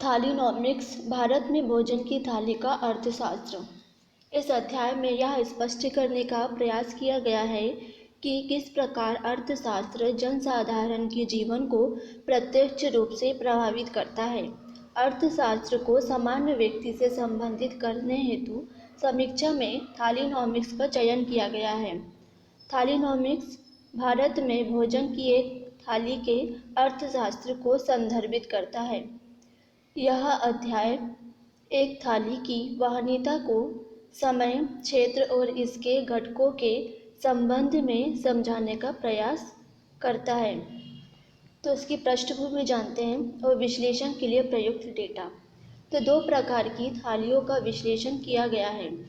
थालीनॉमिक्स भारत में भोजन की थाली का अर्थशास्त्र। इस अध्याय में यह स्पष्ट करने का प्रयास किया गया है कि किस प्रकार अर्थशास्त्र जनसाधारण के जीवन को प्रत्यक्ष रूप से प्रभावित करता है। अर्थशास्त्र को सामान्य व्यक्ति से संबंधित करने हेतु समीक्षा में थालीनॉमिक्स का चयन किया गया है। थालीनॉमिक्स भारत में भोजन की एक थाली के अर्थशास्त्र को संदर्भित करता है। यह अध्याय एक थाली की वहनीयता को समय, क्षेत्र और इसके घटकों के संबंध में समझाने का प्रयास करता है। तो इसकी पृष्ठभूमि जानते हैं और विश्लेषण के लिए प्रयुक्त डेटा। तो दो प्रकार की थालियों का विश्लेषण किया गया है।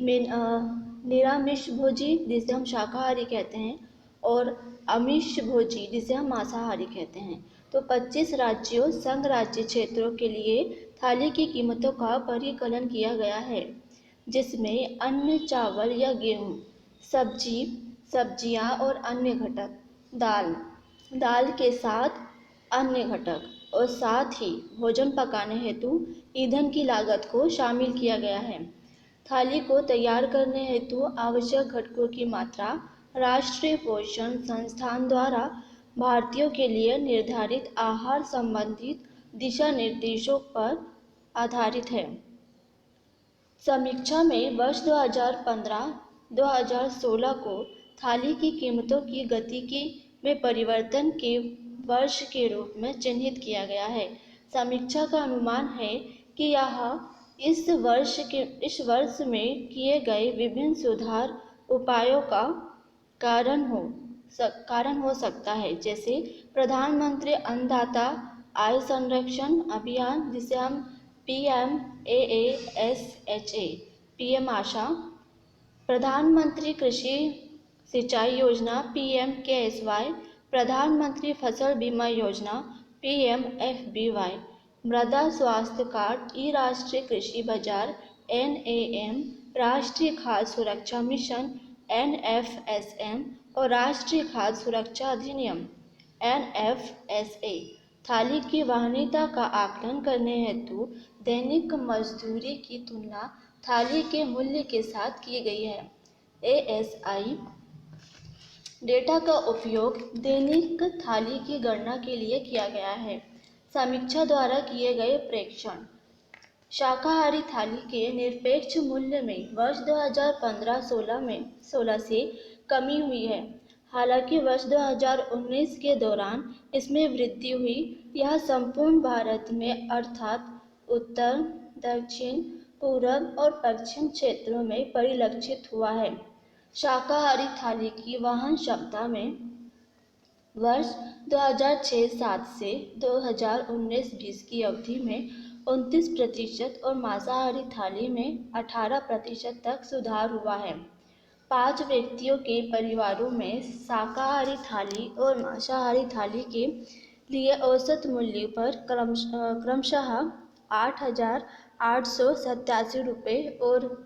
निरामिष भोजी, जिसे हम शाकाहारी कहते हैं, और आमिष भोजी, जिसे हम मांसाहारी कहते हैं। तो 25 राज्यों संघ राज्य क्षेत्रों के लिए थाली की कीमतों का परिकलन किया गया है, जिसमें अन्न, चावल या गेहूं, सब्जी, सब्जियां और अन्य घटक, दाल के साथ अन्य घटक और साथ ही भोजन पकाने हेतु ईंधन की लागत को शामिल किया गया है। थाली को तैयार करने हेतु आवश्यक घटकों की मात्रा राष्ट्रीय पोषण संस्थान द्वारा भारतीयों के लिए निर्धारित आहार संबंधित दिशा निर्देशों पर आधारित है। समीक्षा में वर्ष 2015-2016 को थाली की कीमतों की गतिकी में परिवर्तन के वर्ष के रूप में चिन्हित किया गया है। समीक्षा का अनुमान है कि यह इस वर्ष में किए गए विभिन्न सुधार उपायों का कारण हो सकता है, जैसे प्रधानमंत्री अन्नदाता आय संरक्षण अभियान, जिसे हम PMAASHA, PM आशा, प्रधानमंत्री कृषि सिंचाई योजना PMKSY, प्रधानमंत्री फसल बीमा योजना PMFBY, मृदा स्वास्थ्य कार्ड, राष्ट्रीय कृषि बाजार NAM, राष्ट्रीय खाद्य सुरक्षा मिशन NFSM और राष्ट्रीय खाद्य सुरक्षा अधिनियम NFSA। थाली की वहनीयता का आकलन करने हेतु दैनिक मजदूरी की तुलना थाली के मूल्य के साथ की गई है। ASI डेटा का उपयोग दैनिक थाली की गणना के लिए किया गया है। समीक्षा द्वारा किए गए प्रेक्षण। शाकाहारी थाली के निरपेक्ष मूल्य में वर्ष 2015-16 से कमी हुई है। हालांकि वर्ष 2019 के दौरान इसमें वृद्धि हुई। यह संपूर्ण भारत में अर्थात उत्तर, दक्षिण, पूर्व और पश्चिम क्षेत्रों में परिलक्षित हुआ है। शाकाहारी थाली की वहन क्षमता में वर्ष 2006-7 से 2019-20 की अवधि में 29% और मांसाहारी थाली में 18% तक सुधार हुआ है। 5 व्यक्तियों के परिवारों में शाकाहारी थाली और मांसाहारी थाली के लिए औसत मूल्य पर क्रमशः 8,887 रुपये और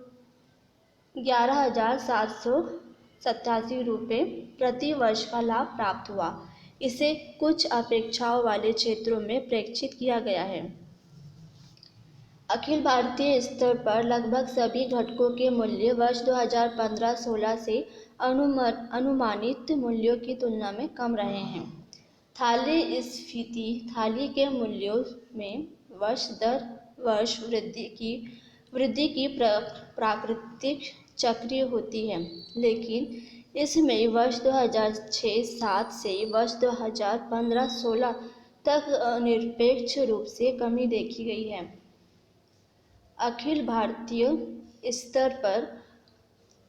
11,787 रुपये प्रति वर्ष का लाभ प्राप्त हुआ। इसे कुछ अपेक्षाओं वाले क्षेत्रों में प्रेक्षित किया गया है। अखिल भारतीय स्तर पर लगभग सभी घटकों के मूल्य वर्ष 2015-16 से अनुमानित मूल्यों की तुलना में कम रहे हैं। थाली स्फीति थाली के मूल्यों में वर्ष दर वर्ष वृद्धि की प्राकृतिक चक्रीय होती है, लेकिन इसमें वर्ष 2006-7 से वर्ष 2015-16 तक निरपेक्ष रूप से कमी देखी गई है। अखिल भारतीय स्तर पर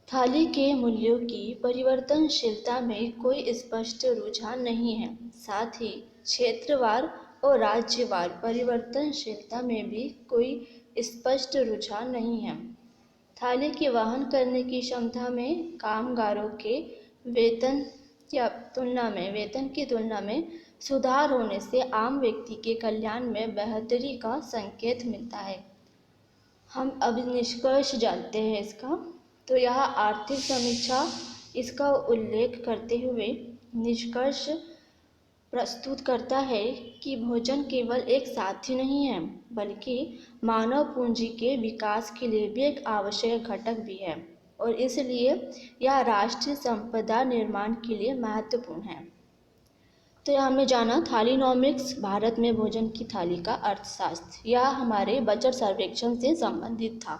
थाली के मूल्यों की परिवर्तनशीलता में कोई स्पष्ट रुझान नहीं है। साथ ही क्षेत्रवार और राज्यवार परिवर्तनशीलता में भी कोई स्पष्ट रुझान नहीं है। थाली की वहन करने की क्षमता में कामगारों के वेतन की तुलना में सुधार होने से आम व्यक्ति के कल्याण में बेहतरी का संकेत मिलता है। हम अब निष्कर्ष जानते हैं इसका। तो यह आर्थिक समीक्षा इसका उल्लेख करते हुए निष्कर्ष प्रस्तुत करता है कि भोजन केवल एक साथी नहीं है, बल्कि मानव पूंजी के विकास के लिए भी एक आवश्यक घटक भी है, और इसलिए यह राष्ट्रीय संपदा निर्माण के लिए महत्वपूर्ण है। तो यह हमने जाना थालीनॉमिक्स, भारत में भोजन की थाली का अर्थशास्त्र। यह हमारे बजट सर्वेक्षण से संबंधित था।